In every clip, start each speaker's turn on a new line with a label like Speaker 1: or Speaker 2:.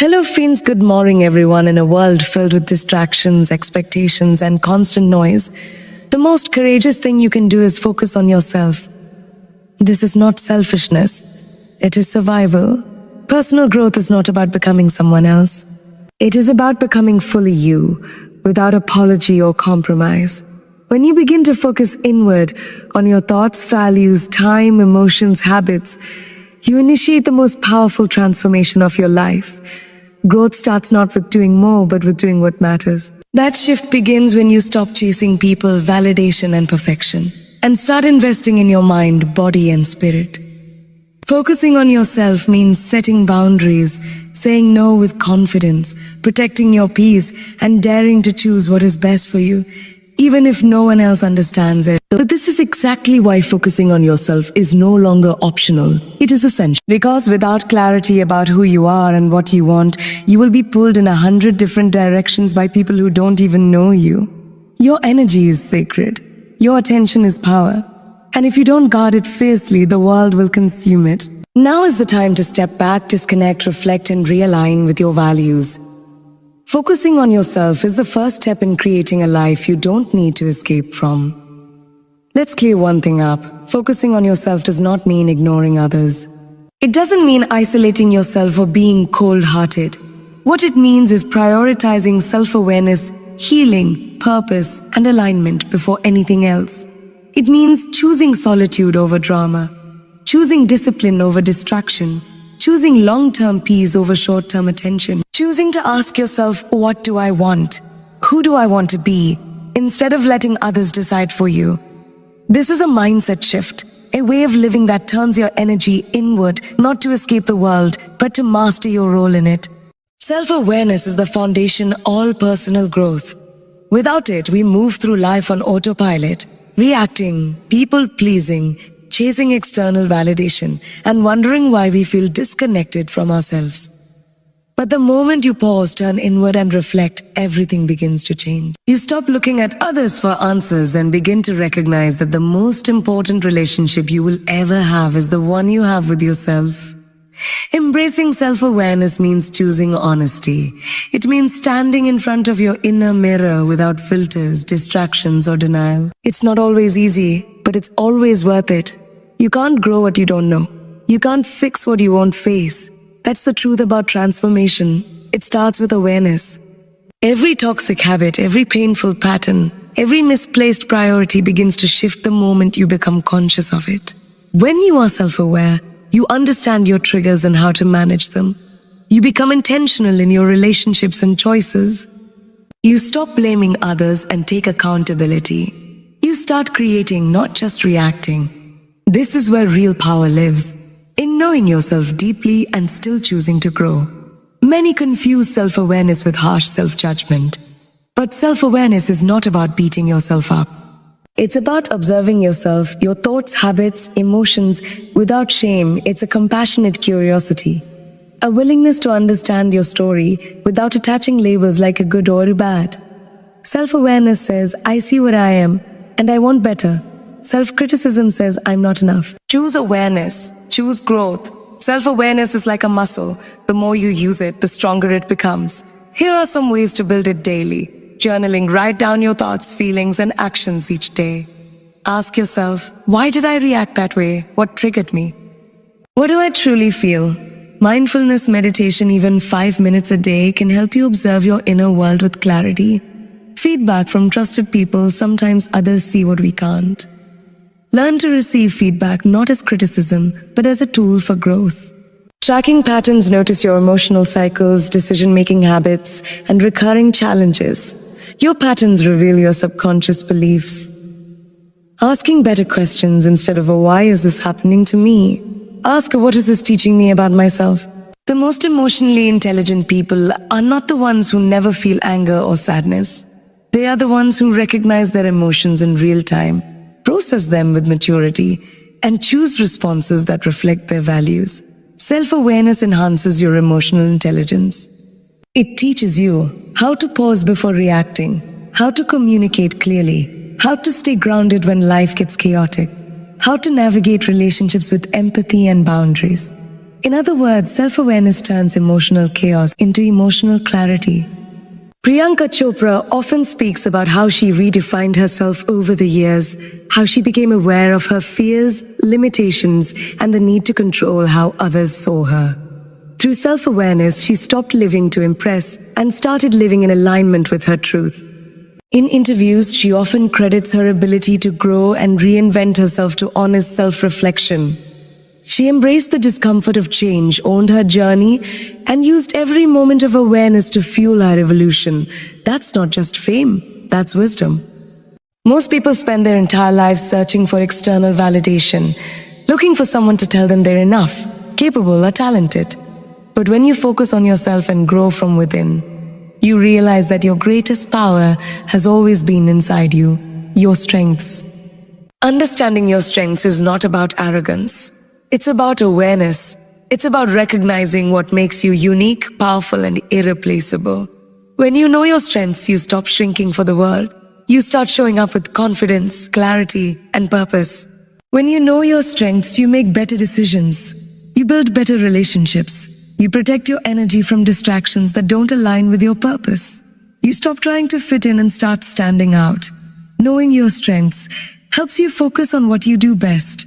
Speaker 1: Hello, friends. Good morning, everyone. In a world filled with distractions, expectations, and constant noise, the most courageous thing you can do is focus on yourself. This is not selfishness, it is survival. Personal growth is not about becoming someone else, it is about becoming fully you, without apology or compromise. When you begin to focus inward on your thoughts, values, time, emotions, habits, you initiate the most powerful transformation of your life. Growth starts not with doing more, but with doing what matters. That shift begins when you stop chasing people, validation, and perfection, and start investing in your mind, body, and spirit. Focusing on yourself means setting boundaries, saying no with confidence, protecting your peace, and daring to choose what is best for you, even if no one else understands it. But this is exactly why focusing on yourself is no longer optional. It is essential. Because without clarity about who you are and what you want, you will be pulled in 100 different directions by people who don't even know you. Your energy is sacred. Your attention is power. And if you don't guard it fiercely, the world will consume it. Now is the time to step back, disconnect, reflect, and realign with your values. Focusing on yourself is the first step in creating a life you don't need to escape from. Let's clear one thing up. Focusing on yourself does not mean ignoring others. It doesn't mean isolating yourself or being cold-hearted. What it means is prioritizing self-awareness, healing, purpose, and alignment before anything else. It means choosing solitude over drama, choosing discipline over distraction, choosing long-term peace over short-term attention, choosing to ask yourself, what do I want? Who do I want to be? Instead of letting others decide for you. This is a mindset shift, a way of living that turns your energy inward, not to escape the world, but to master your role in it. Self-awareness is the foundation of all personal growth. Without it, we move through life on autopilot, reacting, people-pleasing, chasing external validation, and wondering why we feel disconnected from ourselves. But the moment you pause, turn inward, and reflect, everything begins to change. You stop looking at others for answers and begin to recognize that the most important relationship you will ever have is the one you have with yourself. Embracing self-awareness means choosing honesty. It means standing in front of your inner mirror without filters, distractions, or denial. It's not always easy, but it's always worth it. You can't grow what you don't know. You can't fix what you won't face. That's the truth about transformation. It starts with awareness. Every toxic habit, every painful pattern, every misplaced priority begins to shift the moment you become conscious of it. When you are self-aware, you understand your triggers and how to manage them. You become intentional in your relationships and choices. You stop blaming others and take accountability. You start creating, not just reacting. This is where real power lives, in knowing yourself deeply and still choosing to grow. Many confuse self-awareness with harsh self-judgment. But self-awareness is not about beating yourself up. It's about observing yourself, your thoughts, habits, emotions, without shame. It's a compassionate curiosity. A willingness to understand your story without attaching labels like a good or a bad. Self-awareness says, I see what I am, and I want better. Self-criticism says, I'm not enough. Choose awareness. Choose growth. Self-awareness is like a muscle. The more you use it, the stronger it becomes. Here are some ways to build it daily. Journaling. Write down your thoughts, feelings, and actions each day. Ask yourself, why did I react that way? What triggered me? What do I truly feel? Mindfulness meditation, even 5 minutes a day, can help you observe your inner world with clarity. Feedback from trusted people. Sometimes others see what we can't. Learn to receive feedback not as criticism, but as a tool for growth. Tracking patterns. Notice your emotional cycles, decision-making habits, and recurring challenges. Your patterns reveal your subconscious beliefs. Asking better questions instead of why is this happening to me? Ask, what is this teaching me about myself? The most emotionally intelligent people are not the ones who never feel anger or sadness. They are the ones who recognize their emotions in real time, process them with maturity, and choose responses that reflect their values. Self-awareness enhances your emotional intelligence. It teaches you how to pause before reacting, how to communicate clearly, how to stay grounded when life gets chaotic, how to navigate relationships with empathy and boundaries. In other words, self-awareness turns emotional chaos into emotional clarity. Priyanka Chopra often speaks about how she redefined herself over the years, how she became aware of her fears, limitations, and the need to control how others saw her. Through self-awareness, she stopped living to impress and started living in alignment with her truth. In interviews, she often credits her ability to grow and reinvent herself to honest self-reflection. She embraced the discomfort of change, owned her journey, and used every moment of awareness to fuel her evolution. That's not just fame, that's wisdom. Most people spend their entire lives searching for external validation, looking for someone to tell them they're enough, capable, or talented. But when you focus on yourself and grow from within, you realize that your greatest power has always been inside you, your strengths. Understanding your strengths is not about arrogance. It's about awareness. It's about recognizing what makes you unique, powerful, and irreplaceable. When you know your strengths, you stop shrinking for the world. You start showing up with confidence, clarity, and purpose. When you know your strengths, you make better decisions. You build better relationships. You protect your energy from distractions that don't align with your purpose. You stop trying to fit in and start standing out. Knowing your strengths helps you focus on what you do best.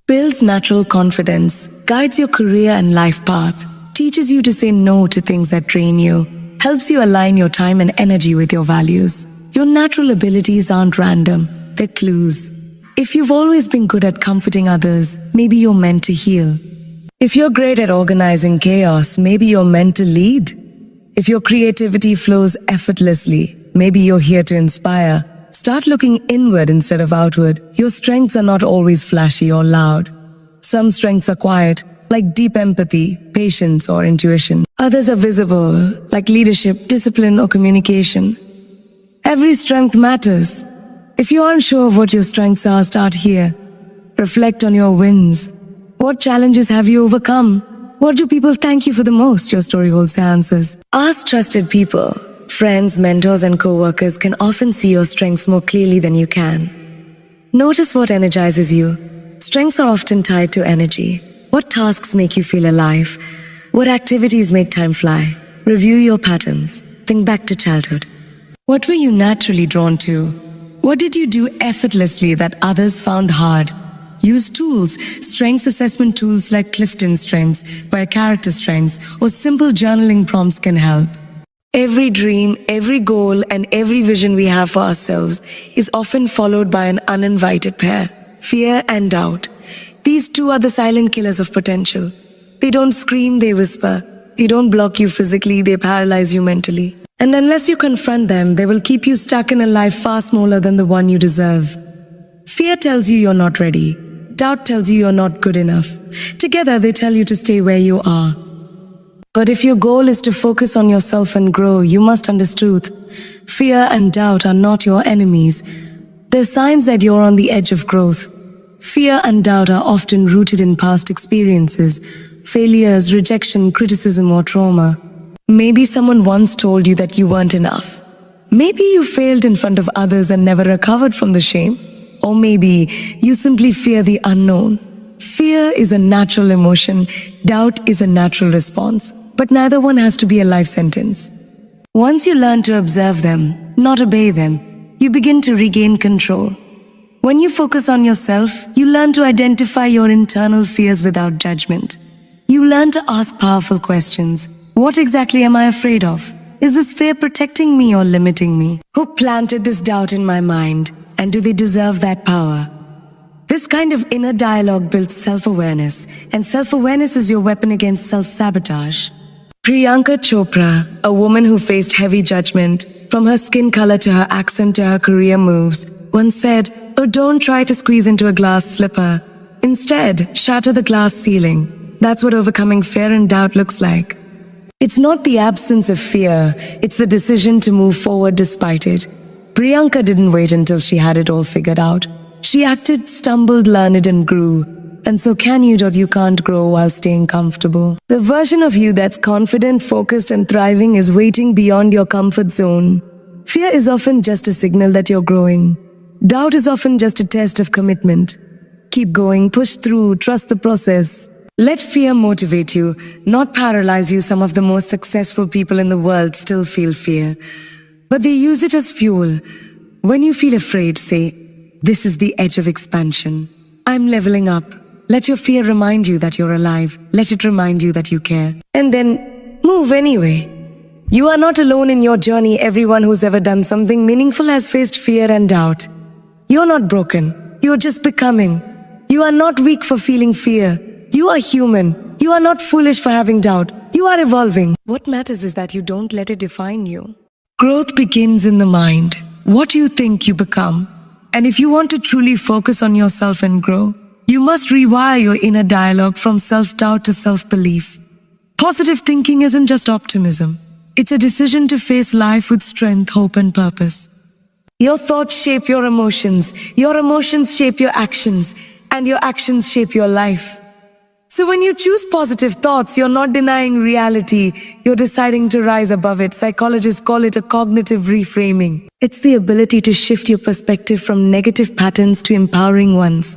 Speaker 1: Builds natural confidence, guides your career and life path, teaches you to say no to things that drain you, helps you align your time and energy with your values. Your natural abilities aren't random, they're clues. If you've always been good at comforting others, maybe you're meant to heal. If you're great at organizing chaos, maybe you're meant to lead. If your creativity flows effortlessly, maybe you're here to inspire. Start looking inward instead of outward. Your strengths are not always flashy or loud. Some strengths are quiet, like deep empathy, patience, or intuition. Others are visible, like leadership, discipline, or communication. Every strength matters. If you aren't sure of what your strengths are, start here. Reflect on your wins. What challenges have you overcome? What do people thank you for the most? Your story holds the answers. Ask trusted people. Friends, mentors, and co-workers can often see your strengths more clearly than you can. Notice what energizes you. Strengths are often tied to energy. What tasks make you feel alive? What activities make time fly? Review your patterns. Think back to childhood. What were you naturally drawn to? What did you do effortlessly that others found hard? Use tools, strengths assessment tools like Clifton Strengths, where character strengths, or simple journaling prompts can help. Every dream, every goal, and every vision we have for ourselves is often followed by an uninvited pair, fear and doubt. These two are the silent killers of potential. They don't scream, they whisper. They don't block you physically, they paralyze you mentally. And unless you confront them, they will keep you stuck in a life far smaller than the one you deserve. Fear tells you you're not ready. Doubt tells you you're not good enough. Together, they tell you to stay where you are. But if your goal is to focus on yourself and grow, you must understand fear and doubt are not your enemies. They're signs that you're on the edge of growth. Fear and doubt are often rooted in past experiences, failures, rejection, criticism, or trauma. Maybe someone once told you that you weren't enough. Maybe you failed in front of others and never recovered from the shame. Or maybe you simply fear the unknown. Fear is a natural emotion. Doubt is a natural response. But neither one has to be a life sentence. Once you learn to observe them, not obey them, you begin to regain control. When you focus on yourself, you learn to identify your internal fears without judgment. You learn to ask powerful questions. What exactly am I afraid of? Is this fear protecting me or limiting me? Who planted this doubt in my mind? And do they deserve that power? This kind of inner dialogue builds self-awareness, and self-awareness is your weapon against self-sabotage. Priyanka Chopra, a woman who faced heavy judgment, from her skin color to her accent to her career moves, once said, "Oh, don't try to squeeze into a glass slipper. Instead, shatter the glass ceiling. That's what overcoming fear and doubt looks like." It's not the absence of fear, it's the decision to move forward despite it. Priyanka didn't wait until she had it all figured out. She acted, stumbled, learned, and grew. And so can you, but you can't grow while staying comfortable. The version of you that's confident, focused, and thriving is waiting beyond your comfort zone. Fear is often just a signal that you're growing. Doubt is often just a test of commitment. Keep going, push through, trust the process. Let fear motivate you, not paralyze you. Some of the most successful people in the world still feel fear, but they use it as fuel. When you feel afraid, say, "This is the edge of expansion. I'm leveling up." Let your fear remind you that you're alive. Let it remind you that you care. And then move anyway. You are not alone in your journey. Everyone who's ever done something meaningful has faced fear and doubt. You're not broken. You're just becoming. You are not weak for feeling fear. You are human. You are not foolish for having doubt. You are evolving. What matters is that you don't let it define you. Growth begins in the mind. What you think, you become. And if you want to truly focus on yourself and grow, you must rewire your inner dialogue from self-doubt to self-belief. Positive thinking isn't just optimism. It's a decision to face life with strength, hope, and purpose. Your thoughts shape your emotions shape your actions, and your actions shape your life. So when you choose positive thoughts, you're not denying reality, you're deciding to rise above it. Psychologists call it a cognitive reframing. It's the ability to shift your perspective from negative patterns to empowering ones.